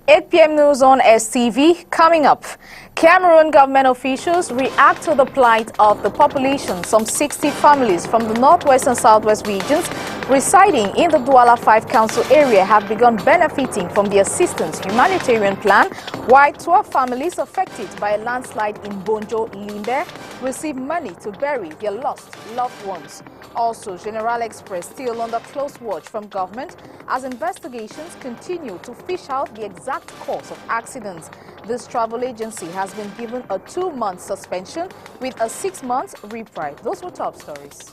8 p.m. news on STV coming up. Cameroon government officials react to the plight of the population. Some 60 families from the northwest and southwest regions residing in the Douala 5 council area have begun benefiting from the assistance humanitarian plan, while 12 families affected by a landslide in Bonjo, Limbe, receive money to bury their lost loved ones. Also, General Express still under close watch from government as investigations continue to fish out the exact cause of accidents. This travel agency has been given a 2-month suspension with a 6-month reprieve. Those were top stories.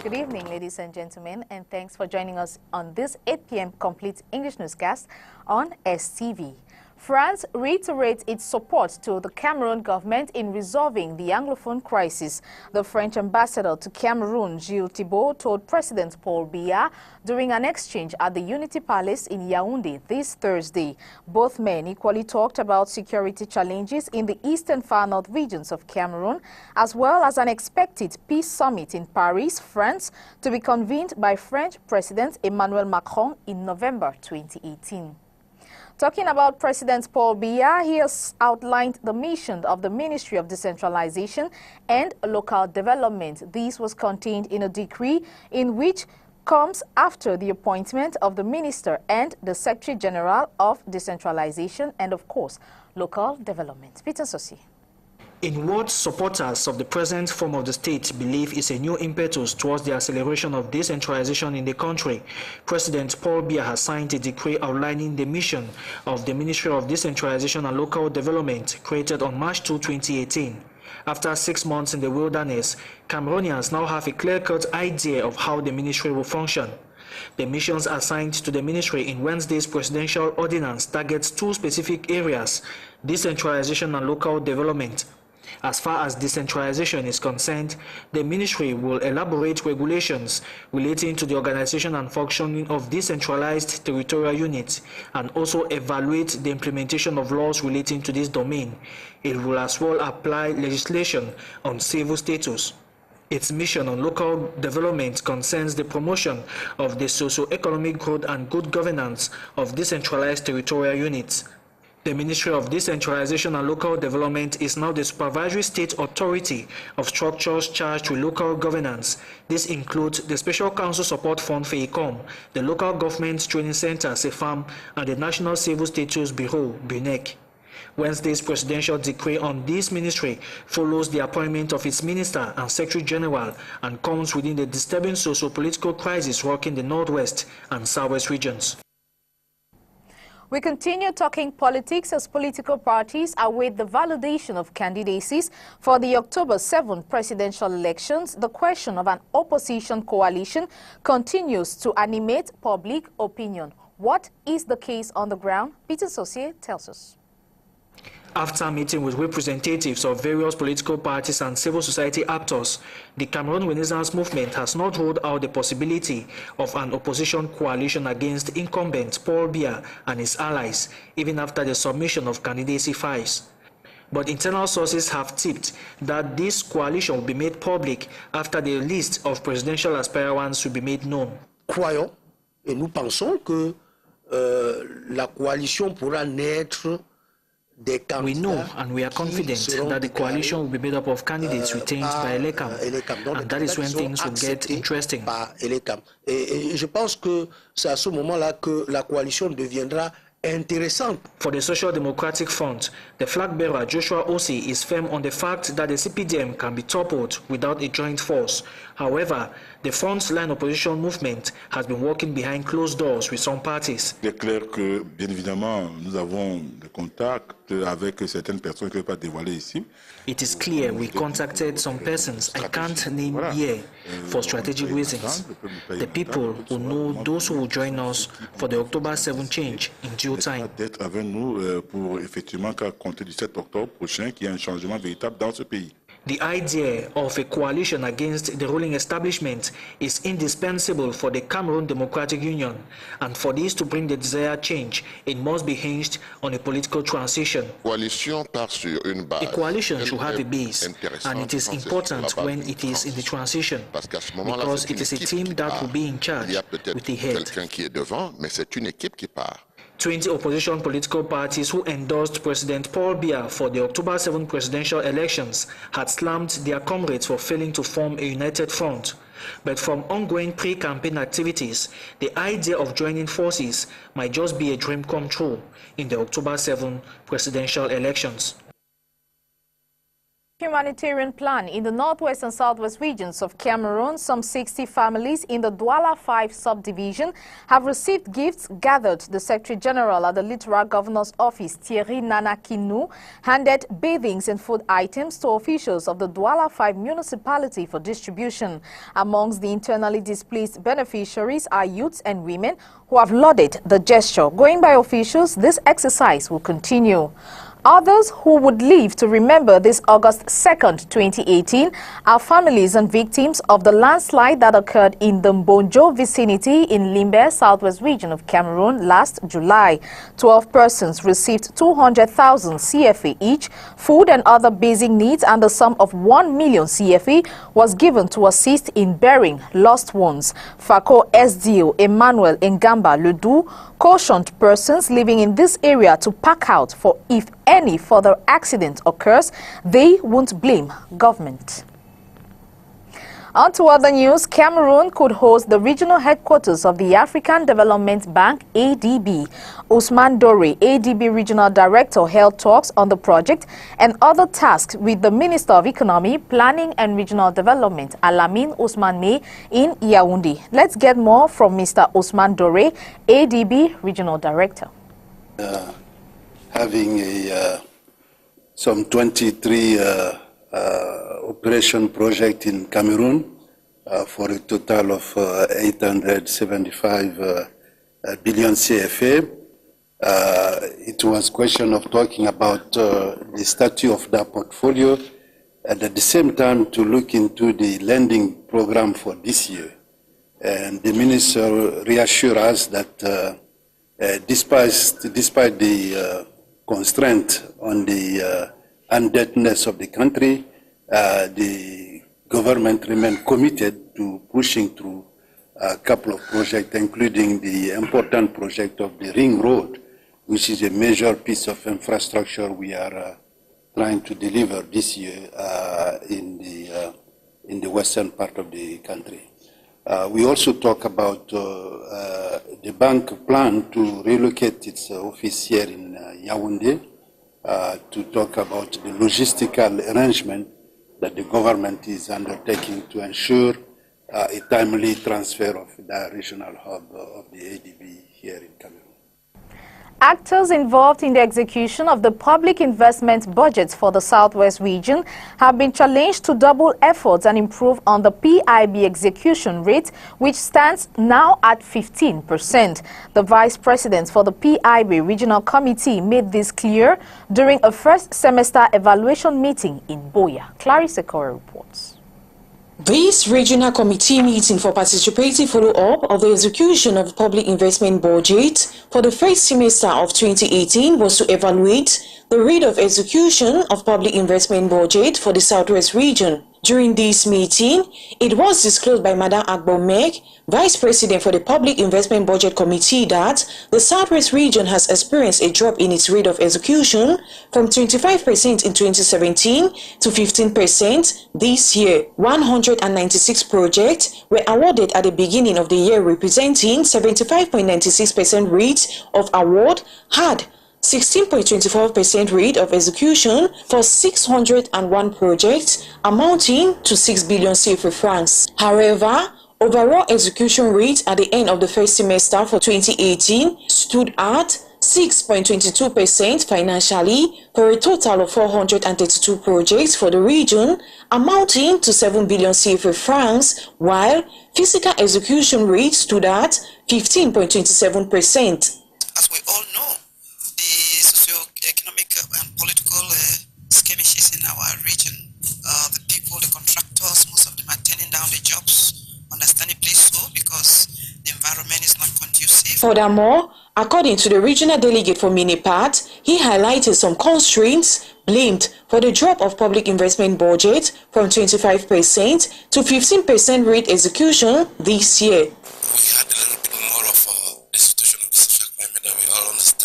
Good evening, ladies and gentlemen, and thanks for joining us on this 8 p.m. complete English newscast on STV. France reiterates its support to the Cameroon government in resolving the Anglophone crisis. The French ambassador to Cameroon, Gilles Thibault, told President Paul Biya during an exchange at the Unity Palace in Yaoundé this Thursday. Both men equally talked about security challenges in the eastern far north regions of Cameroon, as well as an expected peace summit in Paris, France, to be convened by French President Emmanuel Macron in November 2018. Talking about President Paul Biya, he has outlined the mission of the Ministry of Decentralization and Local Development. This was contained in a decree in which comes after the appointment of the Minister and the Secretary General of Decentralization and, of course, Local Development. Peter Sossi. In what supporters of the present form of the state believe is a new impetus towards the acceleration of decentralization in the country, President Paul Biya has signed a decree outlining the mission of the Ministry of Decentralization and Local Development created on March 2, 2018. After 6 months in the wilderness, Cameroonians now have a clear-cut idea of how the ministry will function. The missions assigned to the ministry in Wednesday's presidential ordinance targets 2 specific areas: decentralization and local development. As far as decentralization is concerned, the ministry will elaborate regulations relating to the organization and functioning of decentralized territorial units and also evaluate the implementation of laws relating to this domain. It will as well apply legislation on civil status. Its mission on local development concerns the promotion of the socio-economic growth and good governance of decentralized territorial units. The Ministry of Decentralization and Local Development is now the supervisory state authority of structures charged with local governance. This includes the Special Council Support Fund (FEICOM), the Local Government Training Center (CEFAM), and the National Civil Status Bureau (BUNEC). Wednesday's presidential decree on this ministry follows the appointment of its minister and secretary general and comes within the disturbing socio-political crisis rocking the northwest and southwest regions. We continue talking politics as political parties await the validation of candidacies for the October 7 presidential elections. The question of an opposition coalition continues to animate public opinion. What is the case on the ground? Peter Saucier tells us. After meeting with representatives of various political parties and civil society actors, the Cameroon Renaissance Movement has not ruled out the possibility of an opposition coalition against incumbent Paul Biya and his allies, even after the submission of candidacy files. But internal sources have tipped that this coalition will be made public after the list of presidential aspirants will be made known. Croyons et nous pensons que la coalition pourra naître. We know and we are confident that the coalition will be made up of candidates retained by ELECAM, and that is when things will get interesting. Et je pense que c'est à ce moment-là que la coalition deviendra intéressante. For the Social Democratic Front, the flag bearer Joshua Osei is firm on the fact that the CPDM can be toppled without a joint force. However, the front-line opposition movement has been working behind closed doors with some parties. Il est clair que, bien évidemment, nous avons des contacts avec certaines personnes que je ne peux pas dévoiler ici. It is clear we contacted some persons I can't name here for strategic reasons. The people who know those who will join us for the October 7 change in due time. D'être avec nous pour effectivement qu'à compter du 7 octobre prochain, qu'il y ait un changement véritable dans ce pays. The idea of a coalition against the ruling establishment is indispensable for the Cameroon Democratic Union, and for this to bring the desired change, it must be hinged on a political transition. A coalition should have a base, and it is important when it is in the transition, because it is a team that will be in charge with the head. 20 opposition political parties who endorsed President Paul Biya for the October 7 presidential elections had slammed their comrades for failing to form a united front. But from ongoing pre-campaign activities, the idea of joining forces might just be a dream come true in the October 7 presidential elections. Humanitarian plan in the northwest and southwest regions of Cameroon. Some 60 families in the Douala 5 subdivision have received gifts gathered. The Secretary General at the Littoral Governor's Office, Thierry Nanakinu, handed bathings and food items to officials of the Douala 5 municipality for distribution. Amongst the internally displaced beneficiaries are youths and women who have lauded the gesture. Going by officials, this exercise will continue. Others who would live to remember this August 2nd, 2018 are families and victims of the landslide that occurred in the Mbonjo vicinity in Limbe, southwest region of Cameroon last July. 12 persons received 200,000 CFA each. Food and other basic needs and the sum of 1 million CFA was given to assist in burying lost ones. Fako SDO Emmanuel Ngamba Ledoux cautioned persons living in this area to pack out for if any further accident occurs, they won't blame government. On to other news, Cameroon could host the regional headquarters of the African Development Bank, ADB. Ousmane Dore, ADB Regional Director, held talks on the project and other tasks with the Minister of Economy, Planning and Regional Development, Alamine Ousmane May, in Yaoundé. Let's get more from Mr. Ousmane Dore, ADB Regional Director. Having some 23 operation project in Cameroon for a total of 875 billion CFA. It was a question of talking about the status of that portfolio and at the same time to look into the lending program for this year. And the minister reassured us that despite the constraint on the indebtedness of the country, the government remained committed to pushing through a couple of projects, including the important project of the Ring Road, which is a major piece of infrastructure we are trying to deliver this year in the western part of the country. We also talk about the bank plan to relocate its office here in Yaoundé, to talk about the logistical arrangement that the government is undertaking to ensure a timely transfer of the regional hub of the ADB here in Cameroon. Actors involved in the execution of the public investment budgets for the Southwest region have been challenged to double efforts and improve on the PIB execution rate, which stands now at 15%. The Vice President for the PIB Regional Committee made this clear during a first semester evaluation meeting in Boya. Clarice Ekore reports. This regional committee meeting for participatory follow-up of the execution of public investment budget for the first semester of 2018 was to evaluate the rate of execution of public investment budget for the Southwest region. During this meeting, it was disclosed by Madam Agbomek, Vice President for the Public Investment Budget Committee, that the Southwest region has experienced a drop in its rate of execution from 25% in 2017 to 15% this year. 196 projects were awarded at the beginning of the year, representing 75.96% rate of award, had 16.24% rate of execution for 601 projects, amounting to 6 billion CFA francs. However, overall execution rate at the end of the first semester for 2018 stood at 6.22% financially, for a total of 432 projects for the region, amounting to 7 billion CFA francs, while physical execution rate stood at 15.27%. As we all know, the socio-economic and political skirmishes in our region, the people, the contractors, most of them are turning down the jobs, understandably so, because the environment is not conducive. Furthermore, according to the regional delegate for Minipat, he highlighted some constraints blamed for the drop of public investment budget from 25% to 15% rate execution this year. We had a little bit more of the situation of the social climate that we all understand.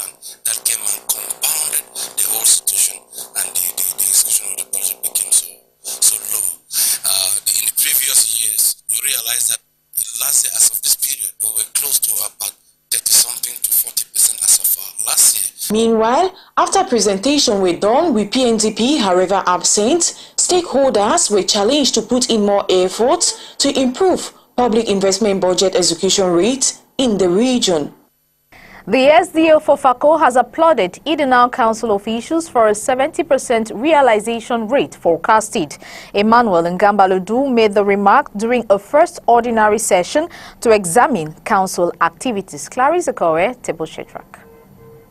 Meanwhile, after presentation were done with PNDP, however absent, stakeholders were challenged to put in more effort to improve public investment budget execution rate in the region. The SDO for FACO has applauded Idinal Council officials for a 70% realization rate forecasted. Emmanuel Ngambalodu made the remark during a first ordinary session to examine council activities. Clarice Okowe, Table Shetrack.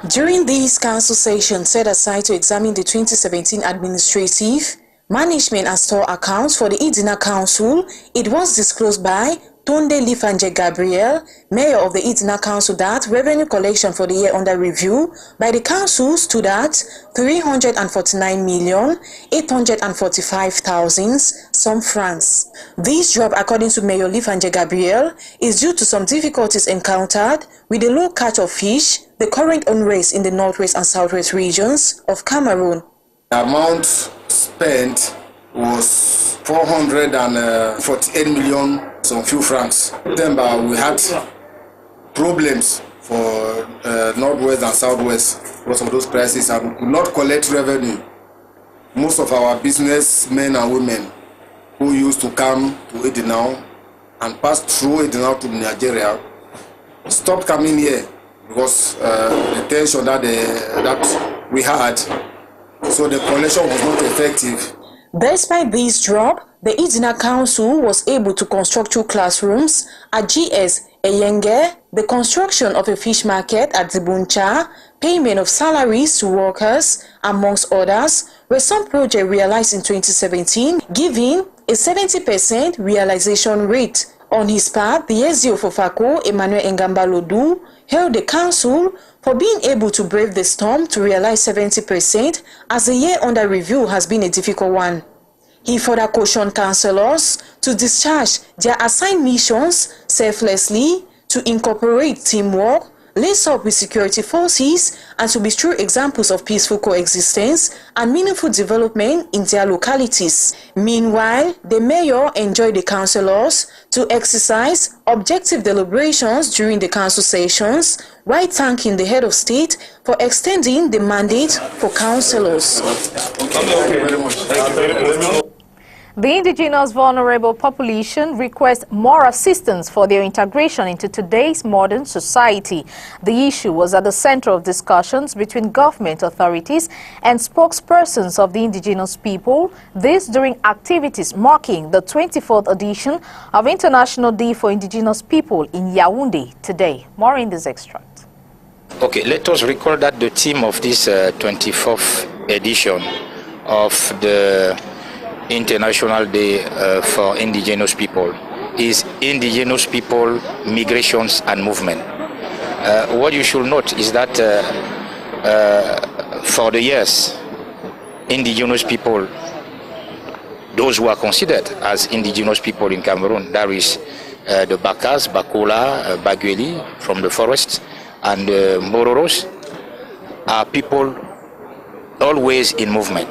During this council session set aside to examine the 2017 administrative, management and store accounts for the Idina Council, it was disclosed by Tunde Lifanje Gabriel, Mayor of the Idina Council, that revenue collection for the year under review by the council stood at 349,845,000 some francs. This drop, according to Mayor Lifanje Gabriel, is due to some difficulties encountered with the low catch of fish, the current unrest in the northwest and southwest regions of Cameroon. The amount spent was 448 million some few francs. In September, we had problems for northwest and southwest because of those prices, and we could not collect revenue. Most of our businessmen and women who used to come to Idinal and pass through Idinal to Nigeria stopped coming here because the tension that we had, so the collection was not effective. Despite this drop, the Idina Council was able to construct 2 classrooms at GS Eyenge, the construction of a fish market at Zibuncha, payment of salaries to workers, amongst others, were some projects realized in 2017, giving a 70% realization rate. On his part, the SDO for FACO, Emmanuel Ngambalodu, hailed the council for being able to brave the storm to realize 70%, as the year under review has been a difficult one. He further cautioned councillors to discharge their assigned missions selflessly, to incorporate teamwork, lace up with security forces, and to be true examples of peaceful coexistence and meaningful development in their localities. Meanwhile, the mayor enjoined the councillors to exercise objective deliberations during the council sessions, while thanking the head of state for extending the mandate for councillors. The indigenous vulnerable population request more assistance for their integration into today's modern society. The issue was at the center of discussions between government authorities and spokespersons of the indigenous people, this during activities marking the 24th edition of International Day for Indigenous People in Yaoundé today. More in this extract. Okay, let us recall that the theme of this 24th edition of the International Day for Indigenous People is Indigenous People, Migrations and Movement. What you should note is that for the years, indigenous people, those who are considered as indigenous people in Cameroon, that is the Bakas, Bakola, Bagueli from the forests, and Mororos, are people always in movement.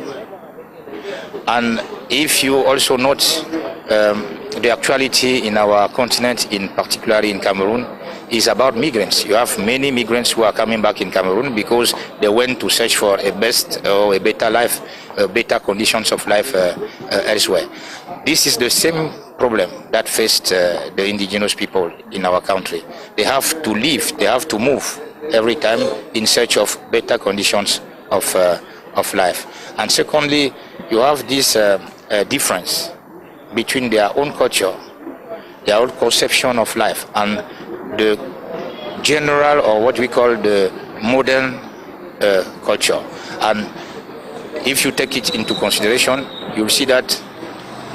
And if you also note the actuality in our continent, in particularly in Cameroon, is about migrants. You have many migrants who are coming back in Cameroon because they went to search for a best or a better life, better conditions of life elsewhere. This is the same problem that faced the indigenous people in our country. They have to leave, they have to move every time in search of better conditions of life. And secondly, you have this difference between their own culture, their own conception of life, and the general, or what we call the modern culture. And if you take it into consideration, you'll see that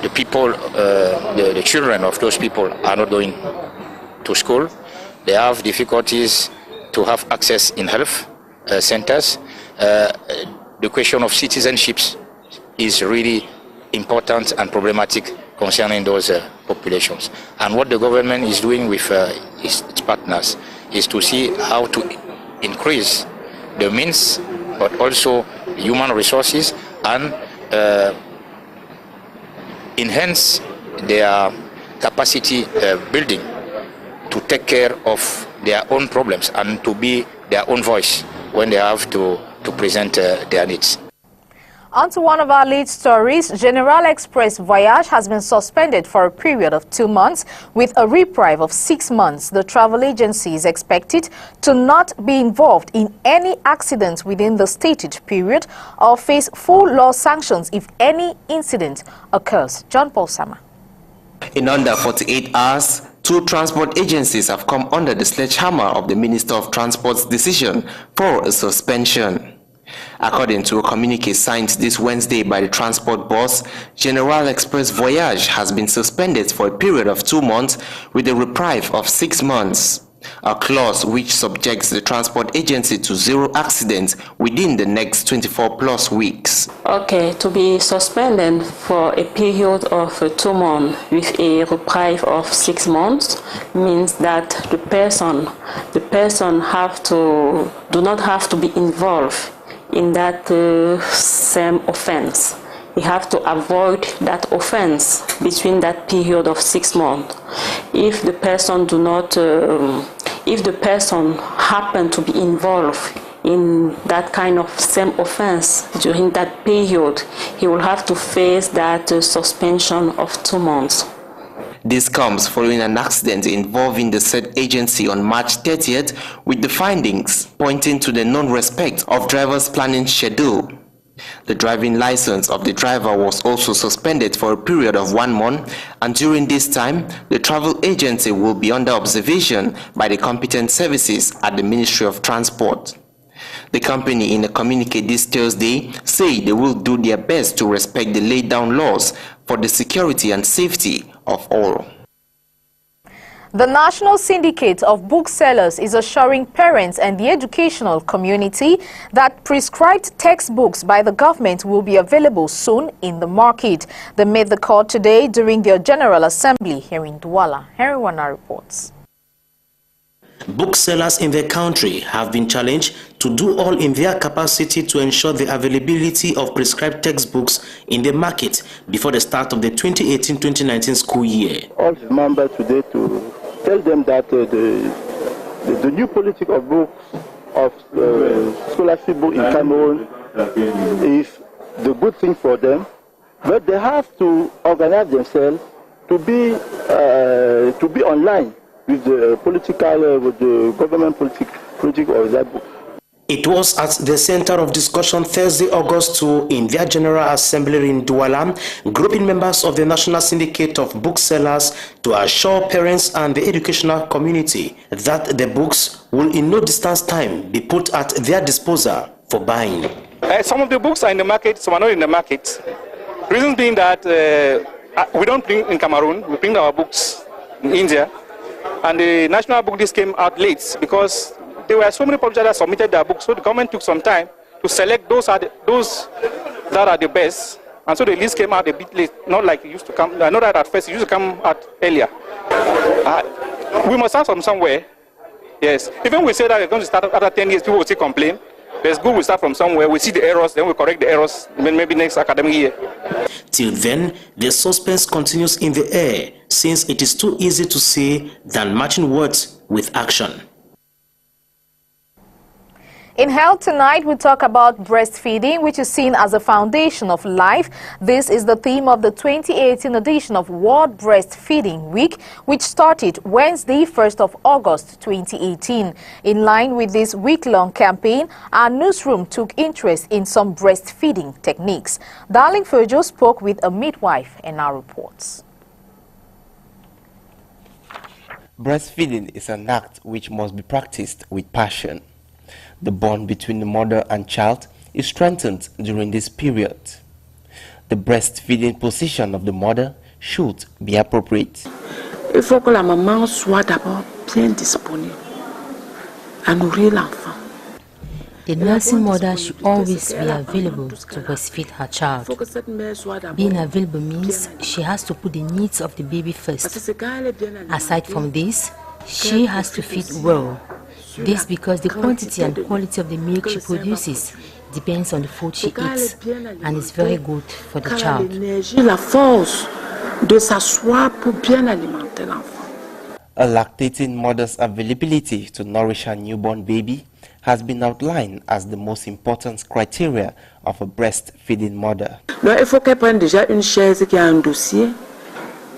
the people, the children of those people are not going to school. They have difficulties to have access in health centers. The question of citizenships is really important and problematic concerning those populations. And what the government is doing with its partners is to see how to increase the means, but also human resources, and enhance their capacity building to take care of their own problems and to be their own voice when they have to present their needs. On to one of our lead stories. General Express Voyage has been suspended for a period of 2 months with a reprieve of 6 months. The travel agency is expected to not be involved in any accidents within the stated period or face full law sanctions if any incident occurs. John Paul Sama. In under 48 hours, 2 transport agencies have come under the sledgehammer of the Minister of Transport's decision for a suspension. According to a communique signed this Wednesday by the transport boss, General Express Voyage has been suspended for a period of 2 months with a reprieve of 6 months, a clause which subjects the transport agency to 0 accidents within the next 24+ weeks. Okay, to be suspended for a period of 2 months with a reprieve of 6 months means that the person do not have to be involved in that same offense. You have to avoid that offense between that period of 6 months. If the person happen to be involved in that kind of same offense during that period, he will have to face that suspension of 2 months. This comes following an accident involving the said agency on March 30th, with the findings pointing to the non-respect of driver's planning schedule. The driving license of the driver was also suspended for a period of 1 month, and during this time, the travel agency will be under observation by the competent services at the Ministry of Transport. The company, in a communique this Thursday, say they will do their best to respect the laid down laws for the security and safety of all. The National Syndicate of Booksellers is assuring parents and the educational community that prescribed textbooks by the government will be available soon in the market. They made the call today during their General Assembly here in Douala. Henry Wana reports. Booksellers in the country have been challenged to do all in their capacity to ensure the availability of prescribed textbooks in the market before the start of the 2018-2019 school year. All members today to tell them that the new policy of books, of scholarship book in Cameroon is the good thing for them, but they have to organize themselves to be online with the government politic of that book. It was at the center of discussion Thursday, August 2, in their General Assembly in Douala, grouping members of the National Syndicate of Booksellers to assure parents and the educational community that the books will in no distance time be put at their disposal for buying. Some of the books are in the market, some are not in the market. Reason being that we don't print in Cameroon, we print our books in India. And the national book list came out late because there were so many publishers that submitted their books, so the government took some time to select those that are the best. And so the list came out a bit late, not like it used to come. I know that at first it used to come out earlier. We must start from somewhere. Yes. Even we say that we're going to start after 10 years, people will still complain. But it's good we start from somewhere, we see the errors, then we correct the errors, maybe next academic year. Till then, the suspense continues in the air, since it is too easy to say than matching words with action. In Health Tonight, we talk about breastfeeding, which is seen as a foundation of life. This is the theme of the 2018 edition of World Breastfeeding Week, which started Wednesday, 1st of August 2018. In line with this week-long campaign, our newsroom took interest in some breastfeeding techniques. Darling Ferjo spoke with a midwife in our reports. Breastfeeding is an act which must be practiced with passion. The bond between the mother and child is strengthened during this period. The breastfeeding position of the mother should be appropriate. Il faut que la maman soit d'abord bien disponible à nourrir l'enfant. The nursing mother should always be available to breastfeed her child. Being available means she has to put the needs of the baby first. Aside from this, she has to feed well. This because the quantity and quality of the milk she produces depends on the food she eats and is very good for the child. A lactating mother's availability to nourish her newborn baby has been outlined as the most important criteria of a breastfeeding mother. Non, il faut qu'elle prenne déjà une chaise qui a un dossier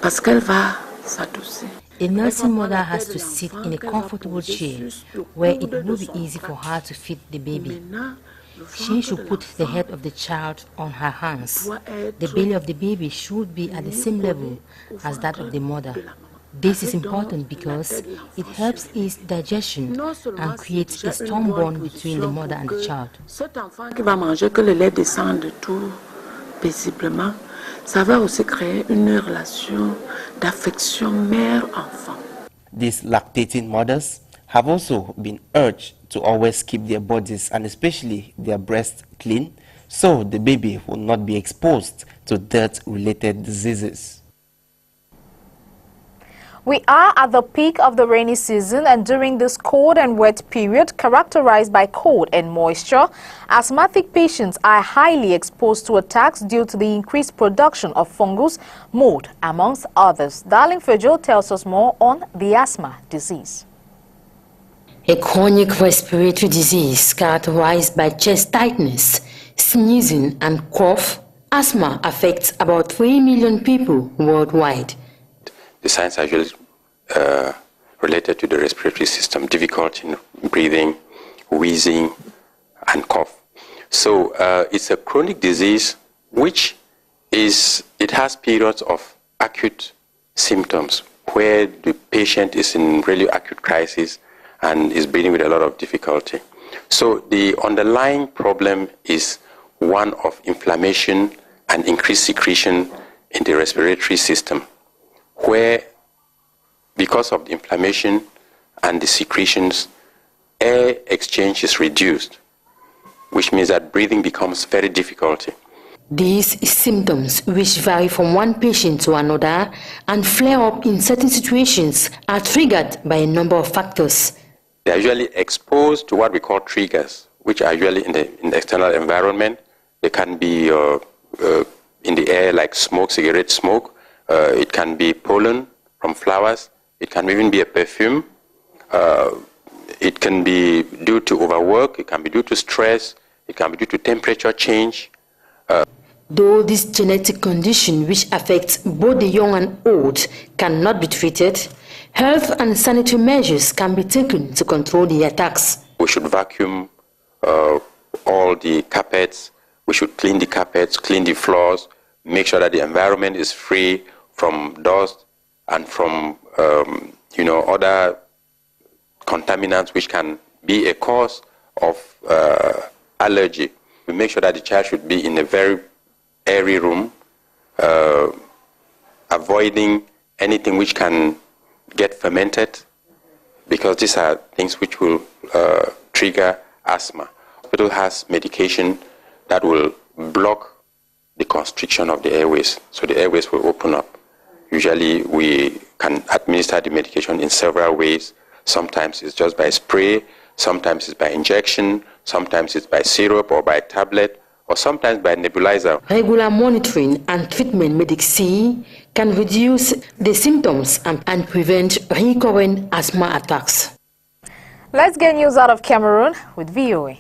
parce qu'elle va s'adosser. A nursing mother has to sit in a comfortable chair where it will be easy for her to feed the baby. She should put the head of the child on her hands. The belly of the baby should be at the same level as that of the mother. This is important because it helps ease digestion and creates a strong bond between the mother and the child. Cet enfant qui va manger, que le lait descende tout paisiblement, ça va aussi créer une relation d'affection mère-enfant. These lactating mothers have also been urged to always keep their bodies and especially their breasts clean so the baby will not be exposed to dirt-related diseases. We are at the peak of the rainy season, and during this cold and wet period characterized by cold and moisture, asthmatic patients are highly exposed to attacks due to the increased production of fungus, mold, amongst others. Darling Fejo tells us more on the asthma disease. A chronic respiratory disease characterized by chest tightness, sneezing and cough, asthma affects about 3 million people worldwide. The signs are usually related to the respiratory system, difficulty in breathing, wheezing, and cough. So it's a chronic disease which it has periods of acute symptoms where the patient is in really acute crisis and is breathing with a lot of difficulty. So the underlying problem is one of inflammation and increased secretion in the respiratory system, where because of the inflammation and the secretions, air exchange is reduced, which means that breathing becomes very difficult. These symptoms, which vary from one patient to another and flare up in certain situations, are triggered by a number of factors. They are usually exposed to what we call triggers, which are usually in the external environment. They can be in the air, like smoke, cigarette smoke. It can be pollen from flowers. It can even be a perfume. It can be due to overwork. It can be due to stress. It can be due to temperature change. Though this genetic condition, which affects both the young and old, cannot be treated, health and sanitary measures can be taken to control the attacks. We should vacuum all the carpets. We should clean the carpets, clean the floors, make sure that the environment is free from dust and from other contaminants which can be a cause of allergy. We make sure that the child should be in a very airy room, avoiding anything which can get fermented, because these are things which will trigger asthma. The hospital has medication that will block the constriction of the airways, so the airways will open up. Usually we can administer the medication in several ways. Sometimes it's just by spray, sometimes it's by injection, sometimes it's by syrup or by tablet, or sometimes by nebulizer. Regular monitoring and treatment Medic C can reduce the symptoms and prevent recurrent asthma attacks. Let's get news out of Cameroon with VOA.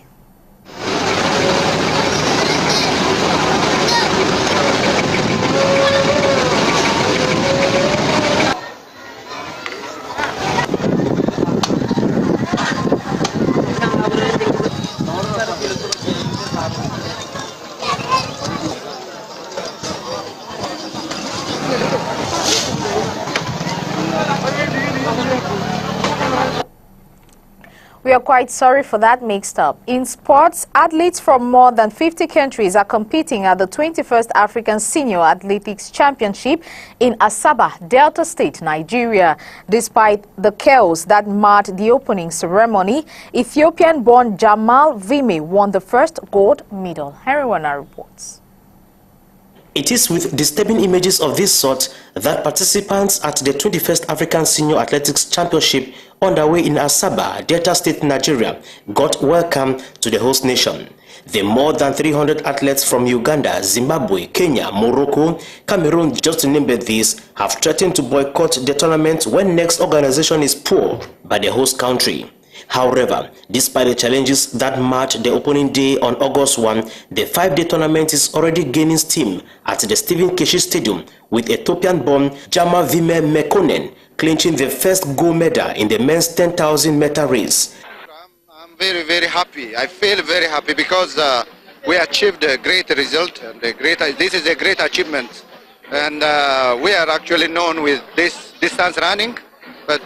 We are quite sorry for that mixed up. In sports, athletes from more than 50 countries are competing at the 21st African Senior Athletics Championship in Asaba, Delta State, Nigeria. Despite the chaos that marred the opening ceremony, Ethiopian-born Jamal Vime won the first gold medal. Henry Warner reports. It is with disturbing images of this sort that participants at the 21st African Senior Athletics Championship underway in Asaba, Delta State, Nigeria, got welcome to the host nation. The more than 300 athletes from Uganda, Zimbabwe, Kenya, Morocco, Cameroon, just to name but these, have threatened to boycott the tournament when next organization is poor by the host country. However, despite the challenges that march the opening day on August 1, the 5-day tournament is already gaining steam at the Stephen Keshi Stadium, with Ethiopian-born Jama Vime Mekonnen clinching the first gold medal in the men's 10,000 meter race. I'm very, very happy. I feel very happy because we achieved a great result. And this is a great achievement. And we are actually known with this distance running. But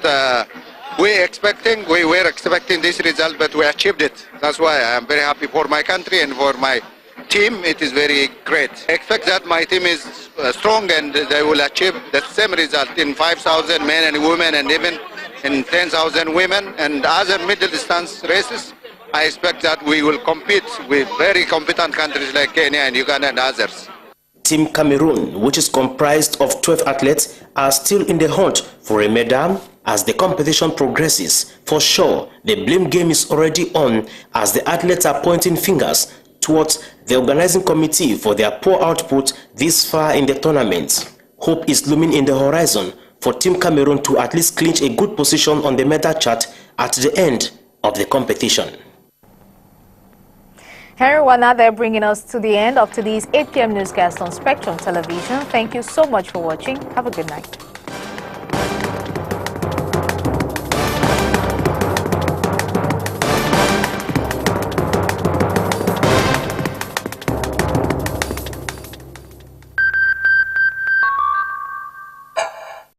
we were expecting this result, but we achieved it. That's why I'm very happy for my country and for my team. It is very great. I expect that my team is strong and they will achieve the same result in 5,000 men and women, and even in 10,000 women and other middle distance races. I expect that we will compete with very competent countries like Kenya and Uganda and others. Team Cameroon, which is comprised of 12 athletes, are still in the hunt for a medal as the competition progresses. For sure, the blame game is already on as the athletes are pointing fingers towards the organizing committee for their poor output this far in the tournament. Hope is looming in the horizon for Team Cameroon to at least clinch a good position on the medal chart at the end of the competition. Henry Wanade bringing us to the end of today's 8 p.m. newscast on Spectrum Television. Thank you so much for watching. Have a good night.